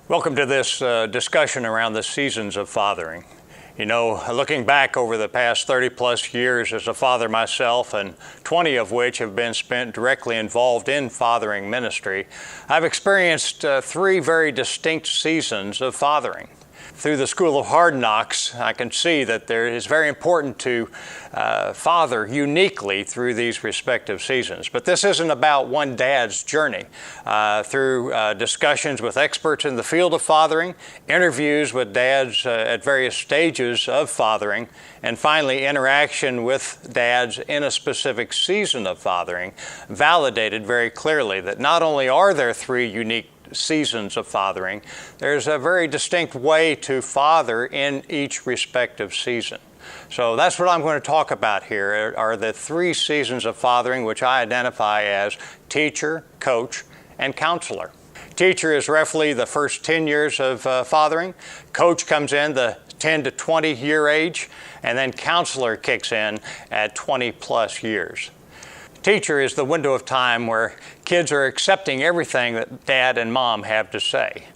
Welcome to this discussion around the seasons of fathering. You know, looking back over the past 30 plus years as a father myself, and 20 of which have been spent directly involved in fathering ministry, I've experienced three very distinct seasons of fathering. Through the School of Hard Knocks, I can see that it is very important to father uniquely through these respective seasons. But this isn't about one dad's journey. Through discussions with experts in the field of fathering, interviews with dads at various stages of fathering, and finally interaction with dads in a specific season of fathering, validated very clearly that not only are there three unique seasons of fathering, there's a very distinct way to father in each respective season. So that's what I'm going to talk about here, are the three seasons of fathering, which I identify as teacher, coach, and counselor. Teacher is roughly the first 10 years of fathering. Coach comes in the 10 to 20 year age, and then counselor kicks in at 20 plus years. Teacher is the window of time where kids are accepting everything that dad and mom have to say.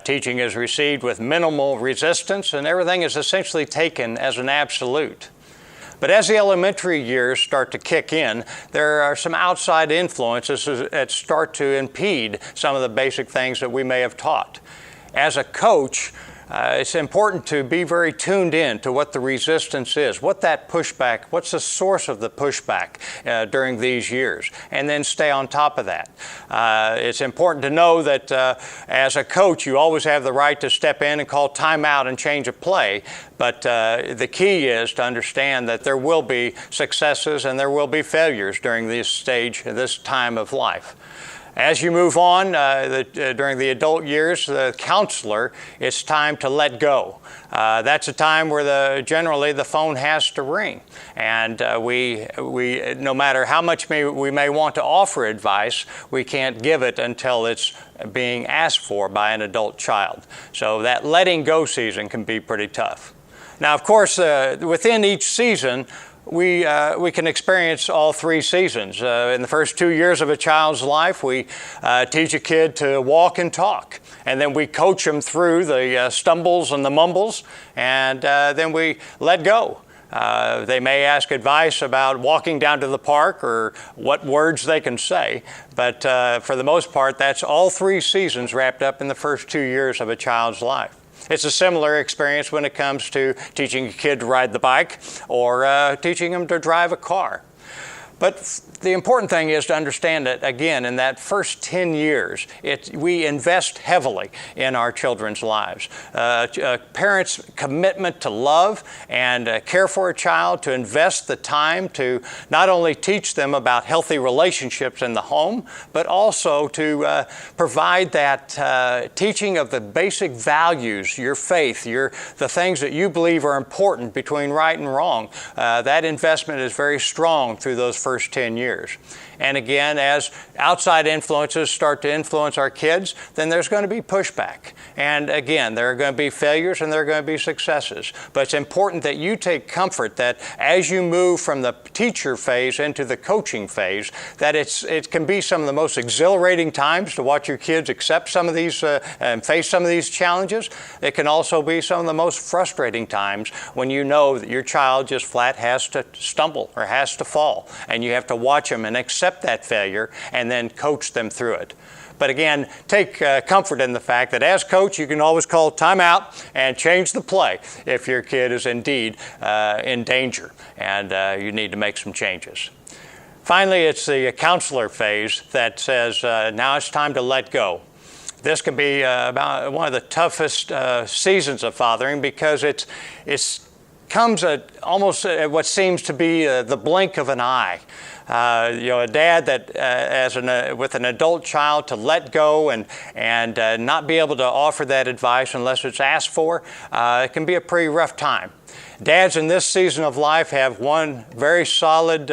Teaching is received with minimal resistance, and everything is essentially taken as an absolute. But as the elementary years start to kick in, there are some outside influences that start to impede some of the basic things that we may have taught. As a coach, it's important to be very tuned in to what the resistance is, what that pushback, what's the source of the pushback during these years, and then stay on top of that. It's important to know that as a coach, you always have the right to step in and call timeout and change a play, but the key is to understand that there will be successes and there will be failures during this stage, this time of life. As you move on during the adult years, the counselor, it's time to let go. That's a time where generally the phone has to ring, and we no matter how much we may want to offer advice, we can't give it until it's being asked for by an adult child. So that letting go season can be pretty tough. Now, of course, within each season, we can experience all three seasons. In the first 2 years of a child's life, we teach a kid to walk and talk. And then we coach them through the stumbles and the mumbles, and then we let go. They may ask advice about walking down to the park or what words they can say, but for the most part, that's all three seasons wrapped up in the first 2 years of a child's life. It's a similar experience when it comes to teaching a kid to ride the bike or teaching them to drive a car. But the important thing is to understand that, again, in that first 10 years, we invest heavily in our children's lives. Parents' commitment to love and care for a child, to invest the time to not only teach them about healthy relationships in the home, but also to provide that teaching of the basic values, your faith, the things that you believe are important between right and wrong. That investment is very strong through those first 10 years. And again, as outside influences start to influence our kids, then there's going to be pushback. And again, there are going to be failures and there are going to be successes. But it's important that you take comfort that as you move from the teacher phase into the coaching phase, that it can be some of the most exhilarating times to watch your kids accept some of these and face some of these challenges. It can also be some of the most frustrating times when you know that your child just flat has to stumble or has to fall, and you have to watch them and accept that failure and then coach them through it. But again, take comfort in the fact that as coach, you can always call timeout and change the play if your kid is indeed in danger and you need to make some changes. Finally, it's the counselor phase that says now it's time to let go. This can be about one of the toughest seasons of fathering because it comes at almost what seems to be the blink of an eye. A dad that, with an adult child, to let go and not be able to offer that advice unless it's asked for, it can be a pretty rough time. Dads in this season of life have one very solid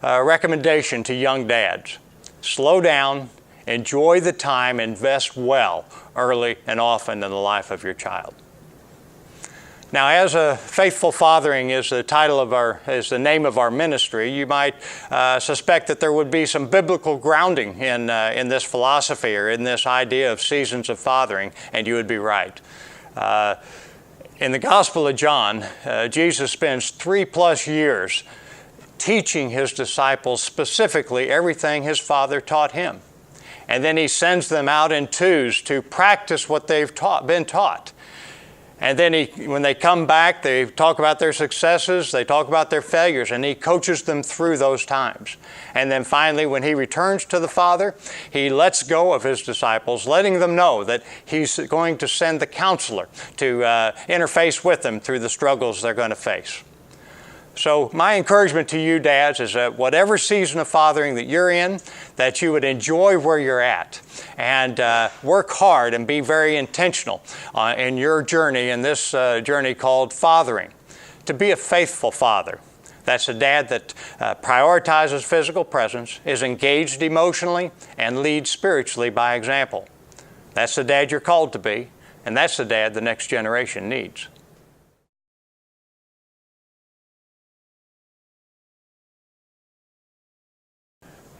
recommendation to young dads. Slow down, enjoy the time, invest well early and often in the life of your child. Now, as a Faithful Fathering is the name of our ministry, you might suspect that there would be some biblical grounding in this philosophy or in this idea of seasons of fathering, and you would be right. In the Gospel of John, Jesus spends 3+ years teaching his disciples specifically everything his Father taught him. And then he sends them out in twos to practice what they've been taught. And then when they come back, they talk about their successes, they talk about their failures, and he coaches them through those times. And then finally, when he returns to the Father, he lets go of his disciples, letting them know that he's going to send the counselor to interface with them through the struggles they're going to face. So my encouragement to you, dads, is that whatever season of fathering that you're in, that you would enjoy where you're at and work hard and be very intentional in your journey, in this journey called fathering, to be a faithful father. That's a dad that prioritizes physical presence, is engaged emotionally, and leads spiritually by example. That's the dad you're called to be, and that's the dad the next generation needs.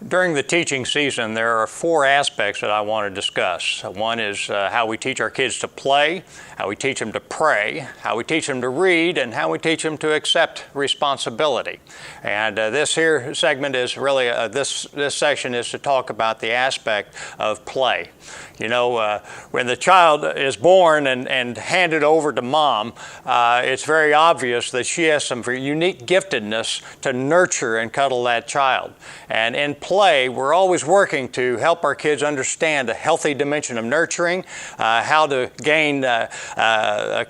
During the teaching season, there are 4 aspects that I want to discuss. One is how we teach our kids to play, how we teach them to pray, how we teach them to read, and how we teach them to accept responsibility. And this here segment is really, this session is to talk about the aspect of play. You know, when the child is born and handed over to mom, it's very obvious that she has some unique giftedness to nurture and cuddle that child. And in play, we're always working to help our kids understand a healthy dimension of nurturing, how to gain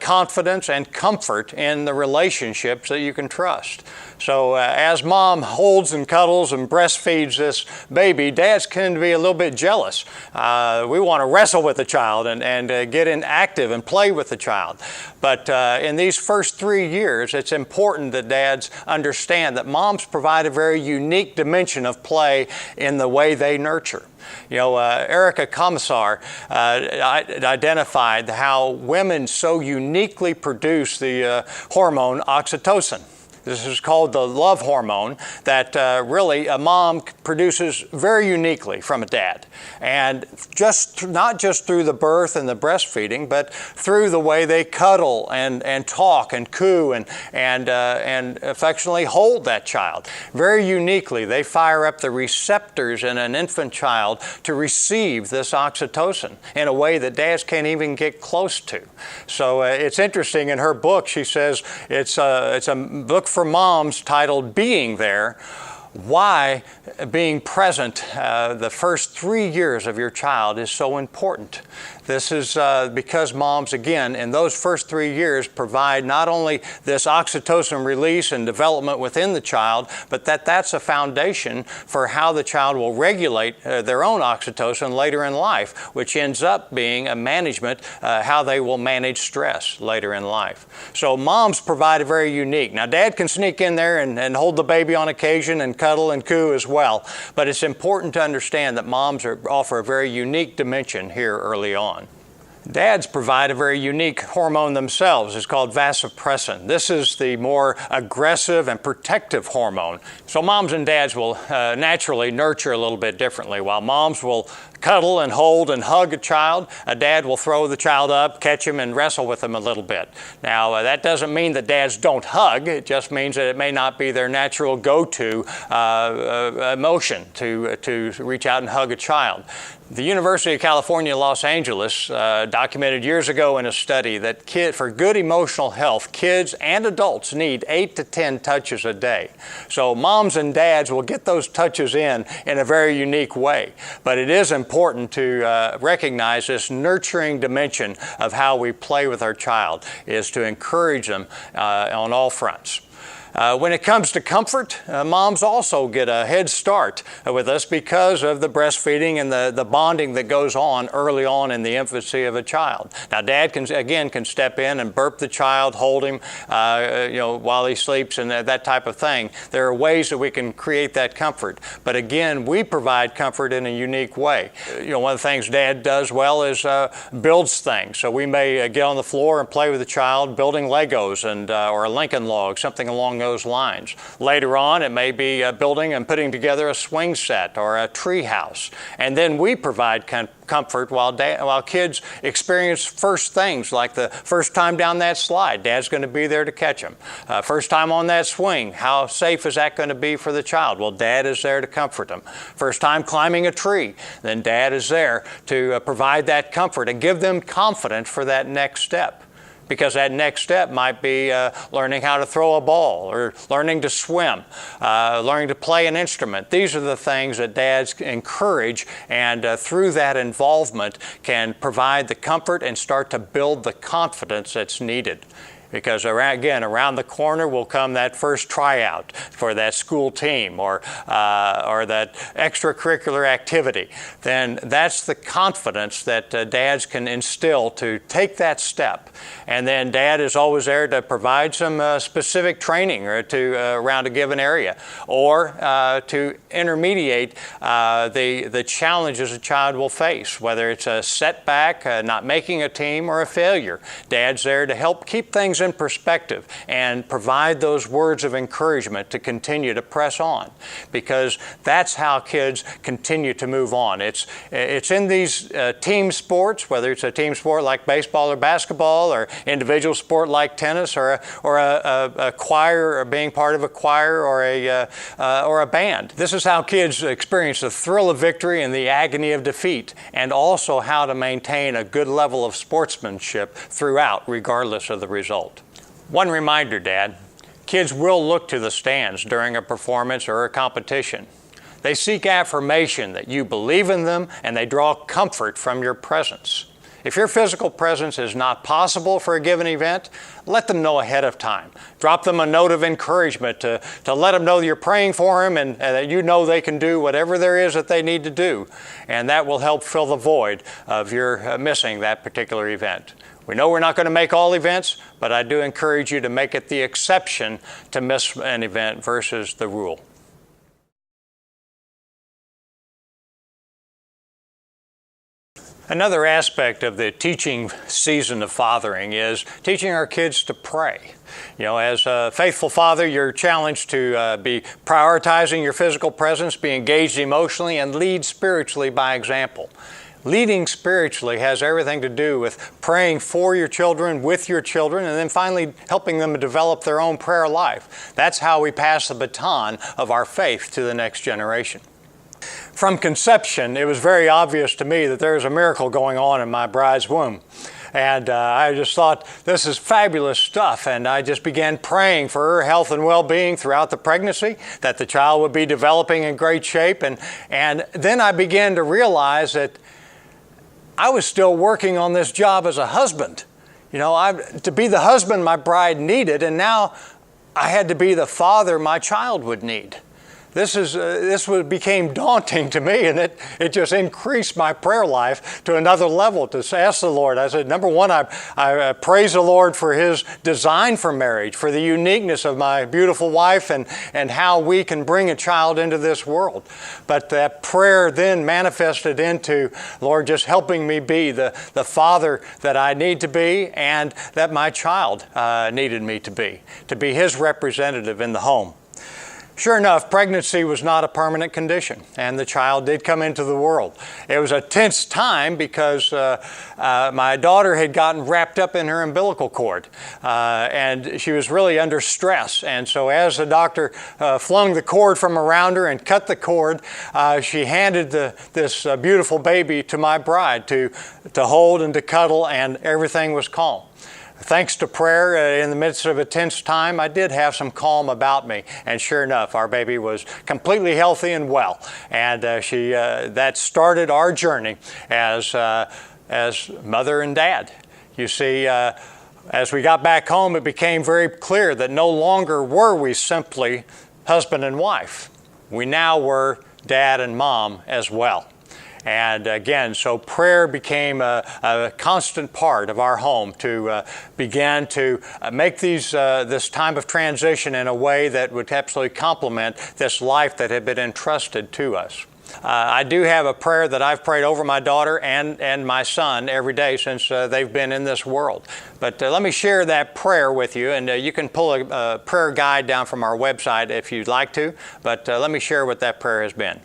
confidence and comfort in the relationships that you can trust. So as mom holds and cuddles and breastfeeds this baby, dads can be a little bit jealous. We want to wrestle with the child and get in active and play with the child. But in these first 3 years, it's important that dads understand that moms provide a very unique dimension of play in the way they nurture. You know, Erica Komisar identified how women so uniquely produce the hormone oxytocin. This is called the love hormone that really a mom produces very uniquely from a dad. And not just through the birth and the breastfeeding, but through the way they cuddle and talk and coo and affectionately hold that child. Very uniquely, they fire up the receptors in an infant child to receive this oxytocin in a way that dads can't even get close to. So it's interesting, in her book, she says it's a book for moms titled Being There. Why being present the first 3 years of your child is so important. This is because moms, again, in those first 3 years provide not only this oxytocin release and development within the child, but that's a foundation for how the child will regulate their own oxytocin later in life, which ends up being a management, how they will manage stress later in life. So moms provide a very unique. Now, dad can sneak in there and hold the baby on occasion and cuddle and coo as well, but it's important to understand that moms offer a very unique dimension here early on. Dads provide a very unique hormone themselves. It's called vasopressin. This is the more aggressive and protective hormone. So moms and dads will naturally nurture a little bit differently. While moms will cuddle and hold and hug a child, a dad will throw the child up, catch him, and wrestle with him a little bit. Now, that doesn't mean that dads don't hug. It just means that it may not be their natural go-to emotion to reach out and hug a child. The University of California, Los Angeles documented years ago in a study that for good emotional health, kids and adults need 8 to 10 touches a day. So moms and dads will get those touches in a very unique way. But it is important to recognize this nurturing dimension of how we play with our child is to encourage them on all fronts. When it comes to comfort, moms also get a head start with us because of the breastfeeding and the bonding that goes on early on in the infancy of a child. Now, Dad can step in and burp the child, hold him, while he sleeps and that type of thing. There are ways that we can create that comfort. But again, we provide comfort in a unique way. One of the things Dad does well is builds things. So we may get on the floor and play with the child building Legos or a Lincoln log, something along those lines. Later on, it may be building and putting together a swing set or a tree house. And then we provide comfort while kids experience first things, like the first time down that slide. Dad's going to be there to catch them. First time on that swing, how safe is that going to be for the child? Well, Dad is there to comfort them. First time climbing a tree, then Dad is there to provide that comfort and give them confidence for that next step. Because that next step might be learning how to throw a ball or learning to swim, learning to play an instrument. These are the things that dads encourage, and through that involvement can provide the comfort and start to build the confidence that's needed. Because around the corner will come that first tryout for that school team or that extracurricular activity. Then that's the confidence that dads can instill to take that step. And then Dad is always there to provide some specific training or around a given area, or to intermediate the challenges a child will face, whether it's a setback, not making a team, or a failure. Dad's there to help keep things in perspective and provide those words of encouragement to continue to press on, because that's how kids continue to move on. It's in these team sports, whether it's a team sport like baseball or basketball, or individual sport like tennis, or a choir, or being part of a choir, or a band. This is how kids experience the thrill of victory and the agony of defeat, and also how to maintain a good level of sportsmanship throughout, regardless of the result. One reminder, Dad, kids will look to the stands during a performance or a competition. They seek affirmation that you believe in them, and they draw comfort from your presence. If your physical presence is not possible for a given event, let them know ahead of time. Drop them a note of encouragement to let them know that you're praying for them, and that you know they can do whatever there is that they need to do. And that will help fill the void of your missing that particular event. We know we're not going to make all events, but I do encourage you to make it the exception to miss an event versus the rule. Another aspect of the teaching season of fathering is teaching our kids to pray. As a faithful father, you're challenged to be prioritizing your physical presence, be engaged emotionally, and lead spiritually by example. Leading spiritually has everything to do with praying for your children, with your children, and then finally helping them to develop their own prayer life. That's how we pass the baton of our faith to the next generation. From conception, it was very obvious to me that there was a miracle going on in my bride's womb. And I just thought, this is fabulous stuff. And I just began praying for her health and well-being throughout the pregnancy, that the child would be developing in great shape. And then I began to realize that I was still working on this job as a husband. To be the husband my bride needed, and now I had to be the father my child would need. This became daunting to me, and it just increased my prayer life to another level, to ask the Lord. I said, number one, I praise the Lord for His design for marriage, for the uniqueness of my beautiful wife, and how we can bring a child into this world. But that prayer then manifested into, Lord, just helping me be the father that I need to be, and that my child needed me to be His representative in the home. Sure enough, pregnancy was not a permanent condition, and the child did come into the world. It was a tense time because my daughter had gotten wrapped up in her umbilical cord, and she was really under stress. And so as the doctor flung the cord from around her and cut the cord, she handed this beautiful baby to my bride to hold and to cuddle, and everything was calm. Thanks to prayer, in the midst of a tense time, I did have some calm about me. And sure enough, our baby was completely healthy and well. And that started our journey as mother and dad. You see, As we got back home, it became very clear that no longer were we simply husband and wife. We now were dad and mom as well. And again, so prayer became a constant part of our home to begin to make this time of transition in a way that would absolutely complement this life that had been entrusted to us. I do have a prayer that I've prayed over my daughter and my son every day since they've been in this world. But let me share that prayer with you, and you can pull a prayer guide down from our website if you'd like to, but let me share what that prayer has been.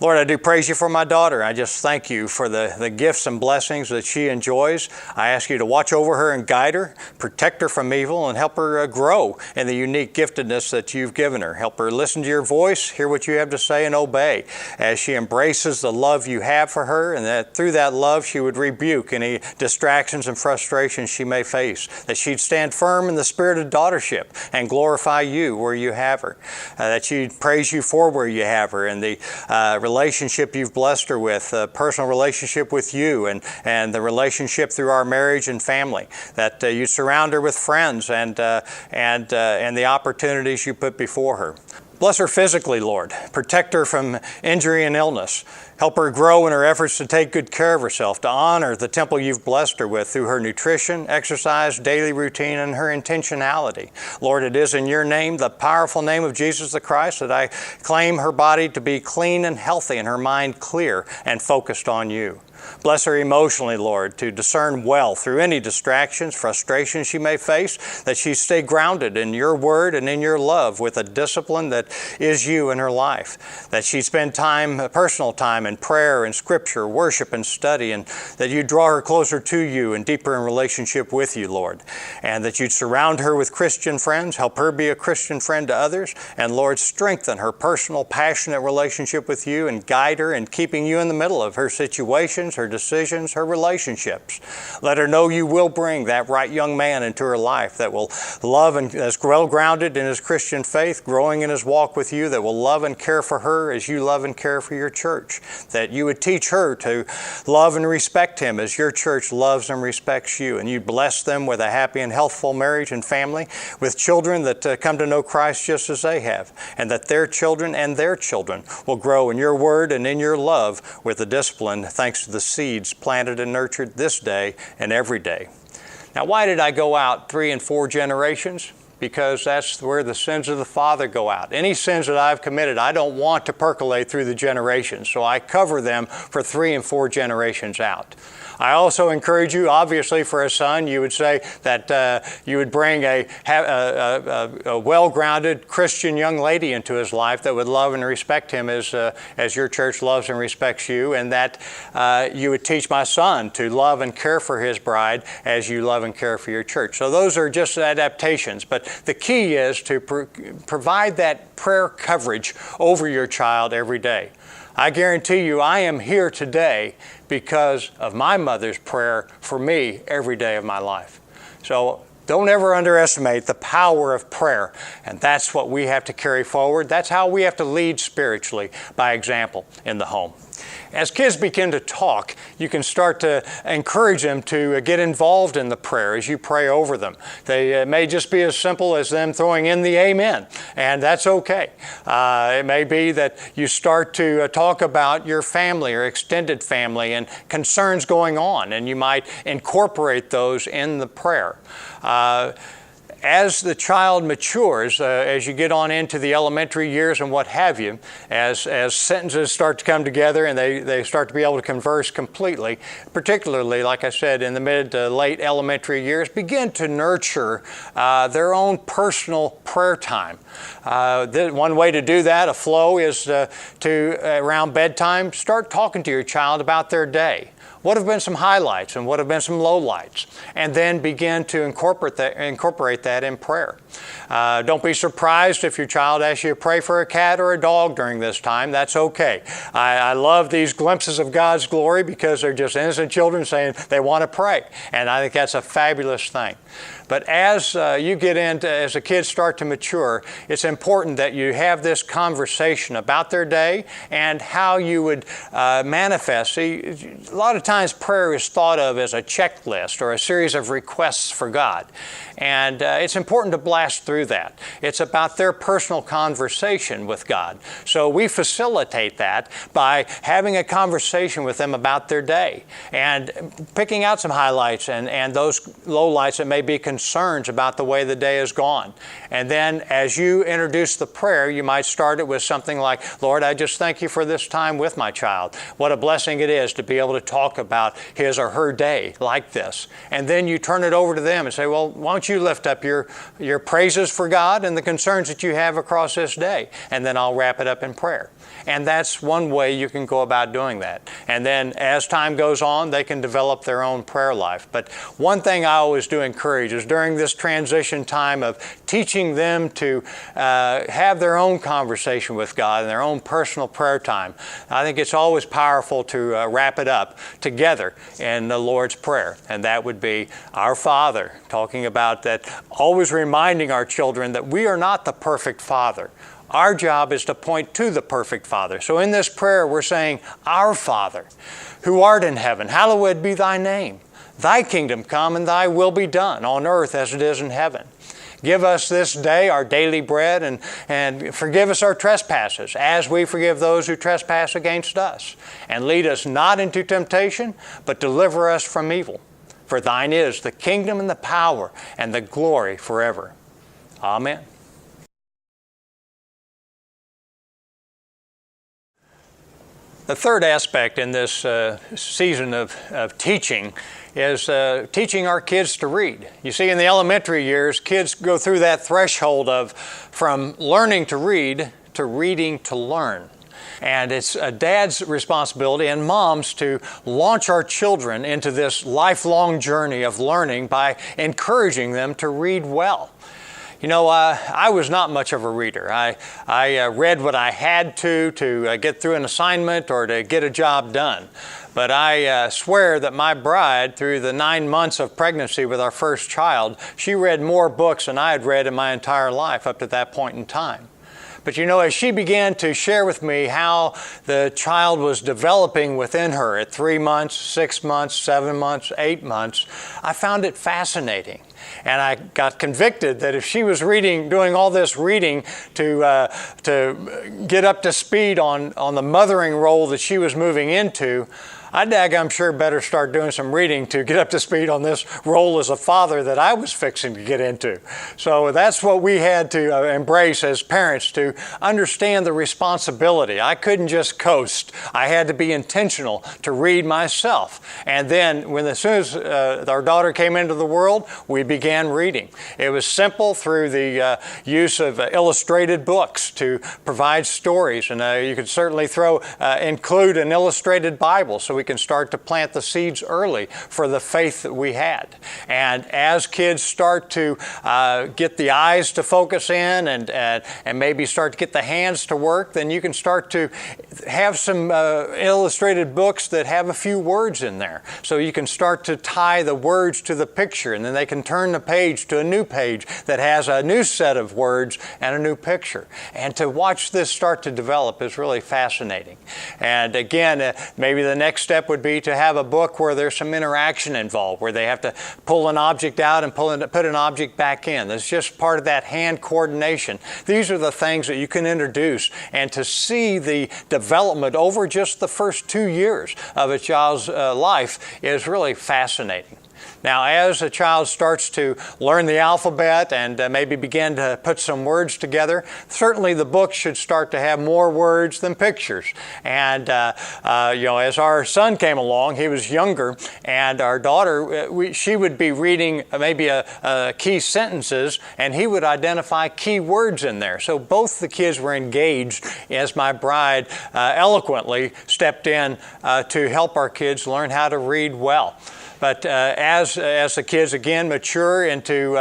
Lord, I do praise you for my daughter. I just thank you for the gifts and blessings that she enjoys. I ask you to watch over her and guide her, protect her from evil, and help her grow in the unique giftedness that you've given her. Help her listen to your voice, hear what you have to say, and obey as she embraces the love you have for her, and that through that love she would rebuke any distractions and frustrations she may face, that she'd stand firm in the spirit of daughtership and glorify you where you have her, that she'd praise you for where you have her, and the relationship you've blessed her with, a personal relationship with you, and the relationship through our marriage and family, that you surround her with friends and the opportunities you put before her. Bless her physically, Lord. Protect her from injury and illness. Help her grow in her efforts to take good care of herself, to honor the temple you've blessed her with through her nutrition, exercise, daily routine, and her intentionality. Lord, it is in your name, the powerful name of Jesus the Christ, that I claim her body to be clean and healthy and her mind clear and focused on you. Bless her emotionally, Lord, to discern well through any distractions, frustrations she may face, that she stay grounded in your word and in your love with a discipline that is you in her life, that she spend time, personal time in prayer and scripture, worship and study, and that you draw her closer to you and deeper in relationship with you, Lord, and that you'd surround her with Christian friends, help her be a Christian friend to others, and Lord, strengthen her personal, passionate relationship with you and guide her in keeping you in the middle of her situations, her decisions, her relationships. Let her know you will bring that right young man into her life that will love and is well grounded in his Christian faith, growing in his walk with you, that will love and care for her as you love and care for your church. That you would teach her to love and respect him as your church loves and respects you. And you bless them with a happy and healthful marriage and family, with children that come to know Christ just as they have, and that their children and their children will grow in your word and in your love with the discipline thanks to the seeds planted and nurtured this day and every day. Now, why did I go out 3 and 4 generations? Because that's where the sins of the father go out. Any sins that I've committed, I don't want to percolate through the generations, so I cover them for 3 and 4 generations out. I also encourage you, obviously, for a son, you would say that you would bring a well-grounded Christian young lady into his life that would love and respect him as your church loves and respects you, and that you would teach my son to love and care for his bride as you love and care for your church. So those are just adaptations, but the key is to provide that prayer coverage over your child every day. I guarantee you I am here today because of my mother's prayer for me every day of my life. So don't ever underestimate the power of prayer, and that's what we have to carry forward. That's how we have to lead spiritually, by example in the home. As kids begin to talk, you can start to encourage them to get involved in the prayer as you pray over them. They may just be as simple as them throwing in the amen, and that's okay. It may be that you start to talk about your family or extended family and concerns going on, and you might incorporate those in the prayer. As the child matures, as you get on into the elementary years and what have you, as sentences start to come together and they start to be able to converse completely, particularly, like I said, in the mid to late elementary years, begin to nurture their own personal prayer time. One way to do that, a flow, is to around bedtime, start talking to your child about their day. What have been some highlights and what have been some lowlights? And then begin to incorporate that that in prayer. Don't be surprised if your child asks you to pray for a cat or a dog during this time. That's okay. I love these glimpses of God's glory because they're just innocent children saying they want to pray. And I think that's a fabulous thing. But as you get into, as the kids start to mature, it's important that you have this conversation about their day and how you would manifest. See, a lot of times prayer is thought of as a checklist or a series of requests for God. And it's important to blast through that. It's about their personal conversation with God. So we facilitate that by having a conversation with them about their day and picking out some highlights and those lowlights that may be concerns about the way the day has gone. And then as you introduce the prayer, you might start it with something like, Lord, I just thank you for this time with my child. What a blessing it is to be able to talk about his or her day like this. And then you turn it over to them and say, well, why don't you lift up your praises for God and the concerns that you have across this day? And then I'll wrap it up in prayer. And that's one way you can go about doing that. And then as time goes on, they can develop their own prayer life. But one thing I always do encourage is during this transition time of teaching them to have their own conversation with God and their own personal prayer time, I think it's always powerful to wrap it up together in the Lord's Prayer. And that would be Our Father, talking about that, always reminding our children that we are not the perfect Father. Our job is to point to the perfect Father. So in this prayer, we're saying, Our Father, who art in heaven, hallowed be thy name. Thy kingdom come and thy will be done on earth as it is in heaven. Give us this day our daily bread and forgive us our trespasses as we forgive those who trespass against us. And lead us not into temptation, but deliver us from evil. For thine is the kingdom and the power and the glory forever. Amen. The third aspect in this season of teaching is teaching our kids to read. You see, in the elementary years, kids go through that threshold of from learning to read to reading to learn. And it's a dad's responsibility and mom's to launch our children into this lifelong journey of learning by encouraging them to read well. You know, I was not much of a reader. I read what I had to get through an assignment or to get a job done. But I swear that my bride, through the 9 months of pregnancy with our first child, she read more books than I had read in my entire life up to that point in time. But you know, as she began to share with me how the child was developing within her at 3 months, 6 months, 7 months, 8 months, I found it fascinating. And I got convicted that if she was doing all this reading to get up to speed on the mothering role that she was moving into, I'm sure better start doing some reading to get up to speed on this role as a father that I was fixing to get into. So that's what we had to embrace as parents, to understand the responsibility. I couldn't just coast. I had to be intentional to read myself. And then as soon as our daughter came into the world, we began reading. It was simple through the use of illustrated books to provide stories. And you could certainly include an illustrated Bible so we can start to plant the seeds early for the faith that we had. And as kids start to get the eyes to focus in and maybe start to get the hands to work, then you can start to have some illustrated books that have a few words in there. So you can start to tie the words to the picture, and then they can turn the page to a new page that has a new set of words and a new picture. And to watch this start to develop is really fascinating. And again, maybe the next step would be to have a book where there's some interaction involved, where they have to pull an object out and put an object back in. That's just part of that hand coordination. These are the things that you can introduce, and to see the development over just the first 2 years of a child's life is really fascinating. Now, as a child starts to learn the alphabet and maybe begin to put some words together, certainly the book should start to have more words than pictures. And, as our son came along, he was younger, and our daughter, she would be reading maybe key sentences, and he would identify key words in there. So both the kids were engaged as my bride eloquently stepped in to help our kids learn how to read well. But as the kids again mature into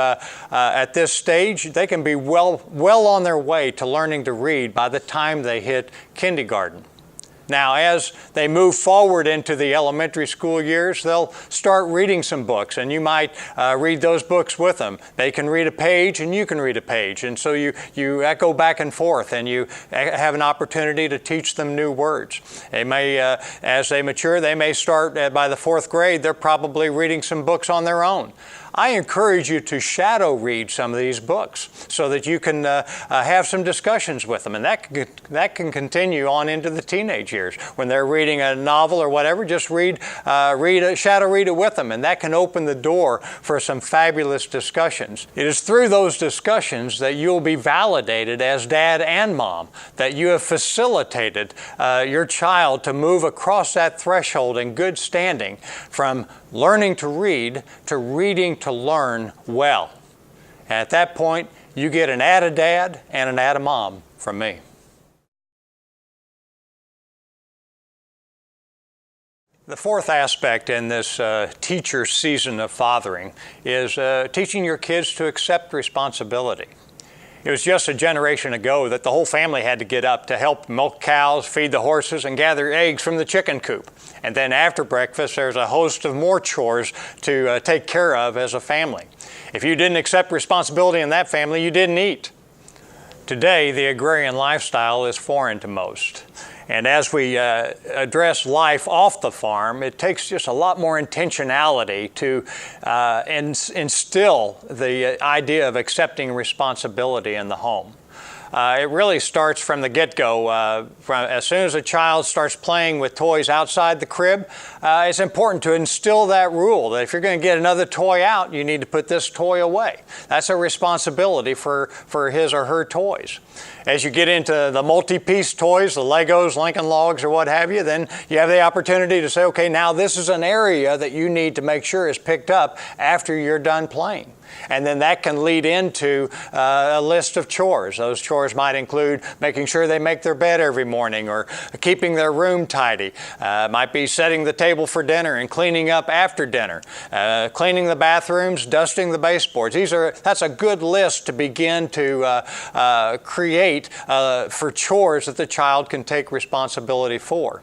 at this stage, they can be well on their way to learning to read by the time they hit kindergarten. Now, as they move forward into the elementary school years, they'll start reading some books, and you might read those books with them. They can read a page, and you can read a page, and so you echo back and forth, and you have an opportunity to teach them new words. They may, as they mature, they may start by the 4th grade, they're probably reading some books on their own. I encourage you to shadow read some of these books so that you can have some discussions with them, and that can continue on into the teenage years. When they're reading a novel or whatever, just shadow read it with them, and that can open the door for some fabulous discussions. It is through those discussions that you'll be validated as dad and mom, that you have facilitated your child to move across that threshold in good standing from learning to read to reading to learn well. And at that point, you get an atta dad and an atta mom from me. The fourth aspect in this teacher season of fathering is teaching your kids to accept responsibility. It was just a generation ago that the whole family had to get up to help milk cows, feed the horses, and gather eggs from the chicken coop. And then after breakfast, there's a host of more chores to take care of as a family. If you didn't accept responsibility in that family, you didn't eat. Today, the agrarian lifestyle is foreign to most. And as we address life off the farm, it takes just a lot more intentionality to instill the idea of accepting responsibility in the home. It really starts from the get-go. As soon as a child starts playing with toys outside the crib, it's important to instill that rule that if you're going to get another toy out, you need to put this toy away. That's a responsibility for his or her toys. As you get into the multi-piece toys, the Legos, Lincoln Logs, or what have you, then you have the opportunity to say, okay, now this is an area that you need to make sure is picked up after you're done playing. And then that can lead into a list of chores. Those chores might include making sure they make their bed every morning or keeping their room tidy. Might be setting the table for dinner and cleaning up after dinner. Cleaning the bathrooms, dusting the baseboards. That's a good list to begin to create for chores that the child can take responsibility for.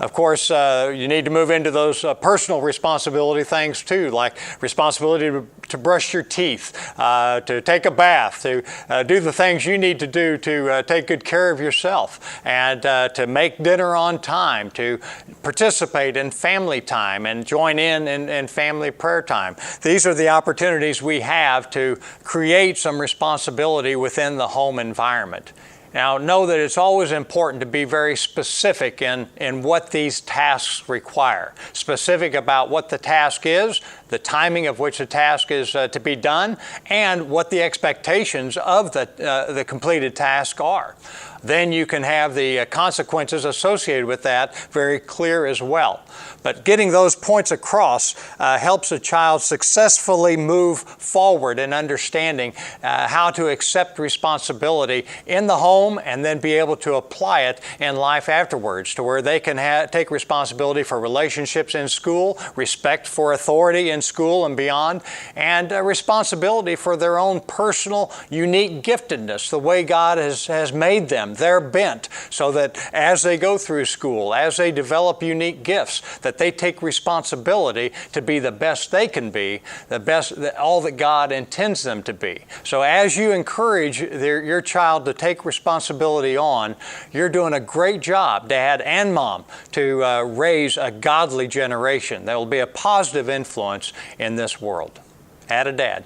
Of course, you need to move into those personal responsibility things too, like responsibility to brush your teeth, to take a bath, to do the things you need to do to take good care of yourself, and to make dinner on time, to participate in family time and join in family prayer time. These are the opportunities we have to create some responsibility within the home environment. Now, know that it's always important to be very specific in what these tasks require. Specific about what the task is, the timing of which the task is to be done, and what the expectations of the completed task are. Then you can have the consequences associated with that very clear as well. But getting those points across helps a child successfully move forward in understanding how to accept responsibility in the home and then be able to apply it in life afterwards, to where they can take responsibility for relationships in school, respect for authority in school and beyond, and responsibility for their own personal, unique giftedness, the way God has made them, their bent, so that as they go through school, as they develop unique gifts, that they take responsibility to be the best they can be, the best, all that God intends them to be. So as you encourage your child to take responsibility on, you're doing a great job, Dad and Mom, to raise a godly generation that will be a positive influence in this world. Atta Dad.